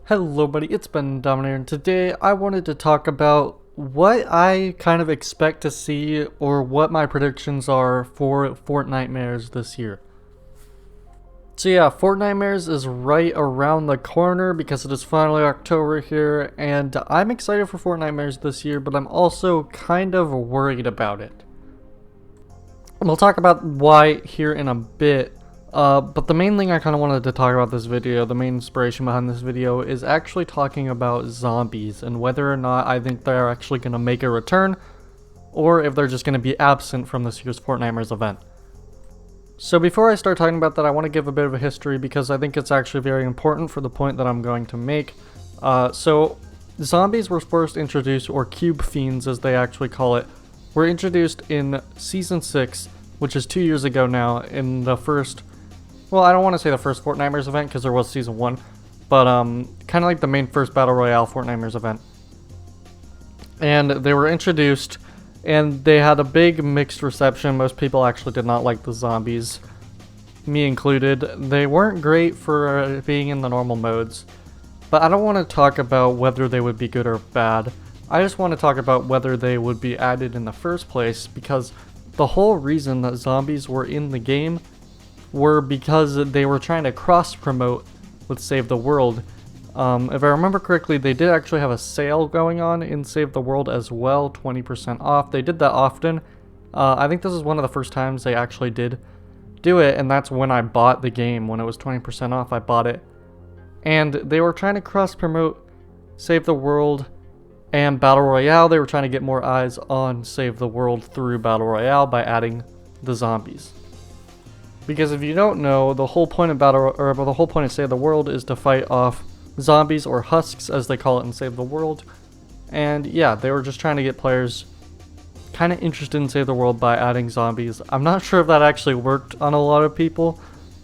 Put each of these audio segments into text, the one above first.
Hello buddy, it's Ben Dominator, and today I wanted to talk about what I kind of expect to see or what my predictions are for Fortnitemares this year. So yeah, Fortnitemares is right around the corner because it is finally October here, and I'm excited for Fortnitemares this year, but I'm also kind of worried about it. We'll talk about why here in a bit. But the main thing I kind of wanted to talk about this video, the main inspiration behind this video, is actually talking about zombies and whether or not I think they're actually going to make a return, or if they're just going to be absent from this year's Fortnitemares event. So before I start talking about that, I want to give a bit of a history because I think it's actually very important for the point that I'm going to make. So zombies were first introduced, or cube fiends as they actually call it, were introduced in Season 6, which is 2 years ago now, in the first, well, I don't want to say the first Fortnitemares event because there was Season 1, but kind of like the main first Battle Royale Fortnitemares event. And they were introduced, and they had a big mixed reception. Most people actually did not like the zombies, me included. They weren't great for being in the normal modes, but I don't want to talk about whether they would be good or bad. I just want to talk about whether they would be added in the first place, because the whole reason that zombies were in the game were because they were trying to cross-promote with Save the World. If I remember correctly, they did actually have a sale going on in Save the World as well, 20% off. They did that often. I think this is one of the first times they actually did do it, and that's when I bought the game. When it was 20% off, I bought it. And they were trying to cross-promote Save the World and Battle Royale. They were trying to get more eyes on Save the World through Battle Royale by adding the zombies. Because if you don't know, the whole point of the whole point of Save the World is to fight off zombies, or husks as they call it in Save the World. And yeah, they were just trying to get players kind of interested in Save the World by adding zombies. I'm not sure if that actually worked on a lot of people.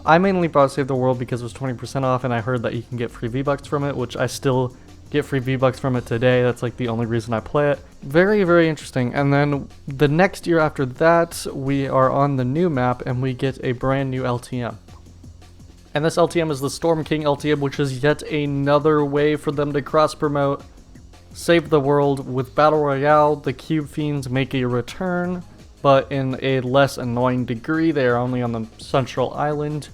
I mainly bought Save the World because it was 20% off, and I heard that you can get free V-Bucks from it, which I still get free V-Bucks from it today. That's like the only reason I play it. Very, very interesting. And then the next year after that, we are on the new map and we get a brand new LTM. And this LTM is the Storm King LTM, which is yet another way for them to cross-promote Save the World with Battle Royale. The Cube Fiends make a return, but in a less annoying degree. They are only on the Central Island,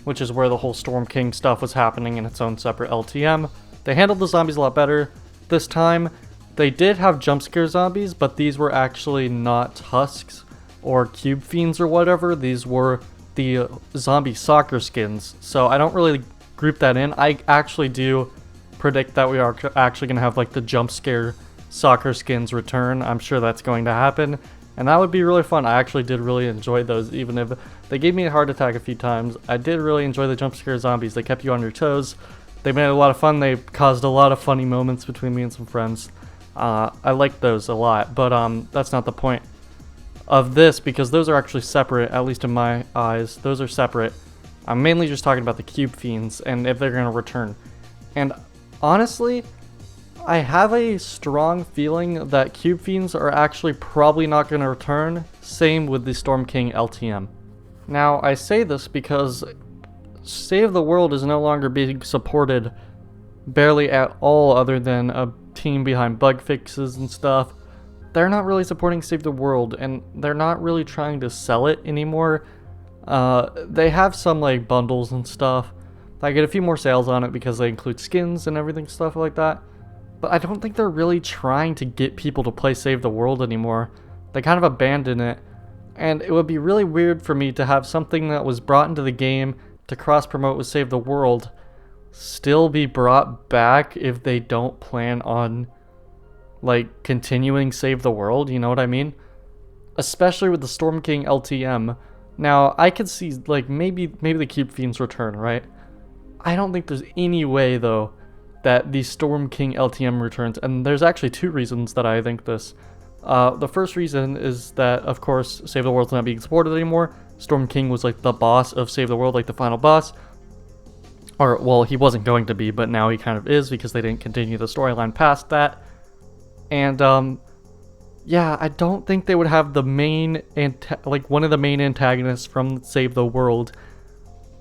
which is where the whole Storm King stuff was happening in its own separate LTM. They handled the zombies a lot better this time. They did have jump scare zombies, but these were actually not husks or cube fiends or whatever. These were the zombie soccer skins. So I don't really group that in. I actually do predict that we are actually going to have like the jump scare soccer skins return. I'm sure that's going to happen, and that would be really fun. I actually did really enjoy those, even if they gave me a heart attack a few times. I did really enjoy the jump scare zombies. They kept you on your toes. They made it a lot of fun. They caused a lot of funny moments between me and some friends. I liked those a lot, but that's not the point of this, because those are actually separate, at least in my eyes. Those are separate. I'm mainly just talking about the Cube Fiends and if they're going to return. And honestly, I have a strong feeling that Cube Fiends are actually probably not going to return. Same with the Storm King LTM. Now, I say this because Save the World is no longer being supported barely at all, other than a team behind bug fixes and stuff. They're not really supporting Save the World, and they're not really trying to sell it anymore. They have some like bundles and stuff. I get a few more sales on it because they include skins and everything, stuff like that. But I don't think they're really trying to get people to play Save the World anymore. They kind of abandon it. And it would be really weird for me to have something that was brought into the game to cross-promote with Save the World still be brought back if they don't plan on like continuing Save the World, you know what I mean? Especially with the Storm King LTM. Now, I could see like maybe the Cube Fiends return, right? I don't think there's any way though that the Storm King LTM returns, and there's actually two reasons that I think this. The first reason is that, of course, Save the World's not being supported anymore. Storm King was like the boss of Save the World, like the final boss. Or, well, he wasn't going to be, but now he kind of is because they didn't continue the storyline past that. And, yeah, I don't think they would have the main, like one of the main antagonists from Save the World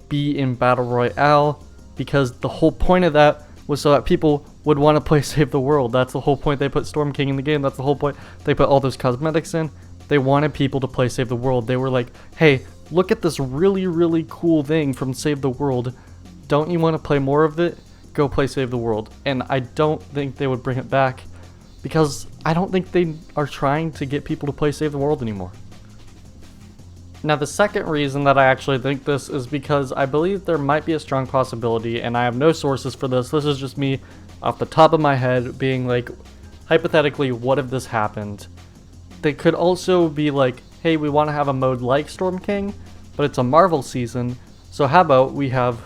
be in Battle Royale, because the whole point of that was so that people would want to play Save the World. That's the whole point they put Storm King in the game. That's the whole point they put all those cosmetics in. They wanted people to play Save the World. They were like, hey, look at this really, really cool thing from Save the World. Don't you want to play more of it? Go play Save the World. And I don't think they would bring it back because I don't think they are trying to get people to play Save the World anymore. Now, the second reason that I actually think this is because I believe there might be a strong possibility, and I have no sources for this. This is just me off the top of my head being like, hypothetically, what if this happened? They could also be like, hey, we want to have a mode like Storm King, but it's a Marvel season, so how about we have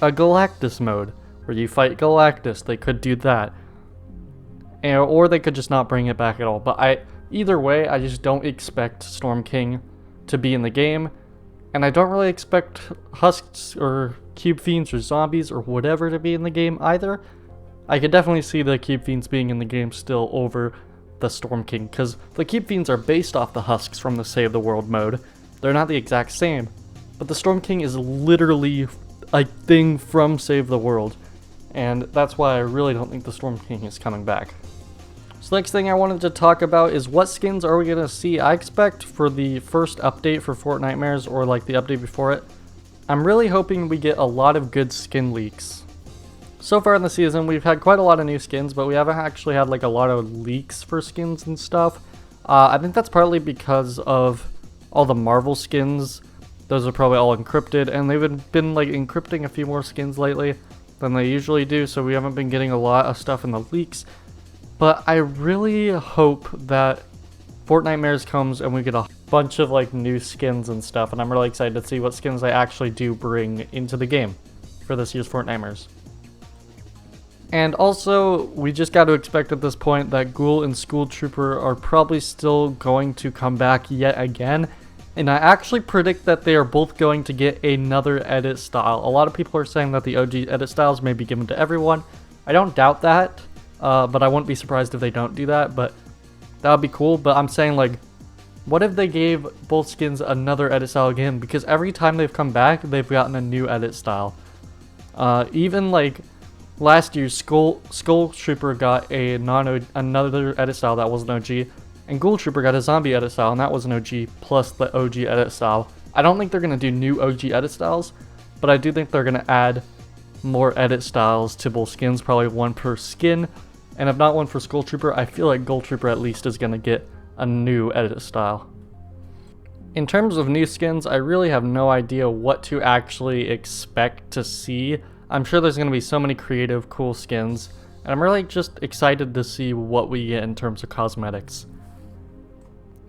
a Galactus mode where you fight Galactus? They could do that. Or they could just not bring it back at all. But either way, I just don't expect Storm King to be in the game, and I don't really expect Husks or Cube Fiends or Zombies or whatever to be in the game either. I could definitely see the Cube Fiends being in the game still over the Storm King, because the Cube Fiends are based off the Husks from the Save the World mode. They're not the exact same, but the Storm King is literally a thing from Save the World, and that's why I really don't think the Storm King is coming back. So next thing I wanted to talk about is what skins are we going to see. I expect for the first update for Fortnitemares, or like the update before it, I'm really hoping we get a lot of good skin leaks. So far in the season, we've had quite a lot of new skins, but we haven't actually had like a lot of leaks for skins and stuff. I think that's partly because of all the Marvel skins. Those are probably all encrypted, and they've been like encrypting a few more skins lately than they usually do, so we haven't been getting a lot of stuff in the leaks. But I really hope that Fortnitemares comes and we get a bunch of like new skins and stuff, and I'm really excited to see what skins they actually do bring into the game for this year's Fortnitemares. And also, we just got to expect at this point that Ghoul and School Trooper are probably still going to come back yet again, and I actually predict that they are both going to get another edit style. A lot of people are saying that the OG edit styles may be given to everyone. I don't doubt that. But I wouldn't be surprised if they don't do that, but that would be cool. But I'm saying, like, what if they gave both skins another edit style again? Because every time they've come back, they've gotten a new edit style. Even, like, last year, Skull Trooper got another edit style that wasn't OG, and Ghoul Trooper got a zombie edit style, and that was an OG, plus the OG edit style. I don't think they're going to do new OG edit styles, but I do think they're going to add more edit styles to both skins, probably one per skin. And if not one for Skull Trooper, I feel like Ghoul Trooper at least is going to get a new edit style. In terms of new skins, I really have no idea what to actually expect to see. I'm sure there's going to be so many creative, cool skins, and I'm really just excited to see what we get in terms of cosmetics.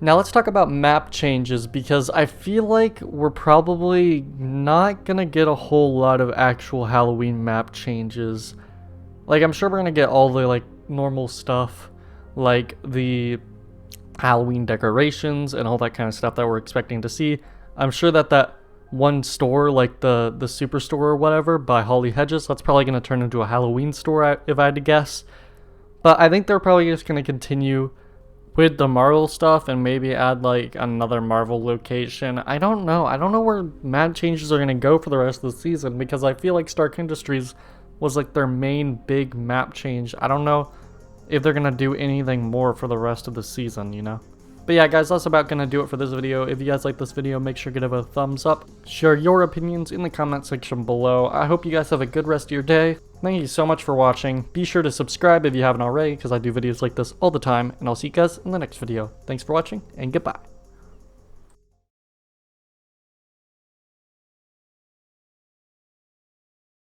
Now let's talk about map changes, because I feel like we're probably not going to get a whole lot of actual Halloween map changes. Like, I'm sure we're going to get all the, like, normal stuff, like the Halloween decorations and all that kind of stuff that we're expecting to see. I'm sure that one store, like the Superstore or whatever by Holly Hedges, that's probably going to turn into a Halloween store if I had to guess. But I think they're probably just going to continue with the Marvel stuff and maybe add like another Marvel location. I don't know. I don't know where map changes are going to go for the rest of the season, because I feel like Stark Industries was like their main big map change. I don't know if they're going to do anything more for the rest of the season, you know? But yeah, guys, that's about going to do it for this video. If you guys like this video, make sure to give it a thumbs up. Share your opinions in the comment section below. I hope you guys have a good rest of your day. Thank you so much for watching. Be sure to subscribe if you haven't already, because I do videos like this all the time. And I'll see you guys in the next video. Thanks for watching, and goodbye.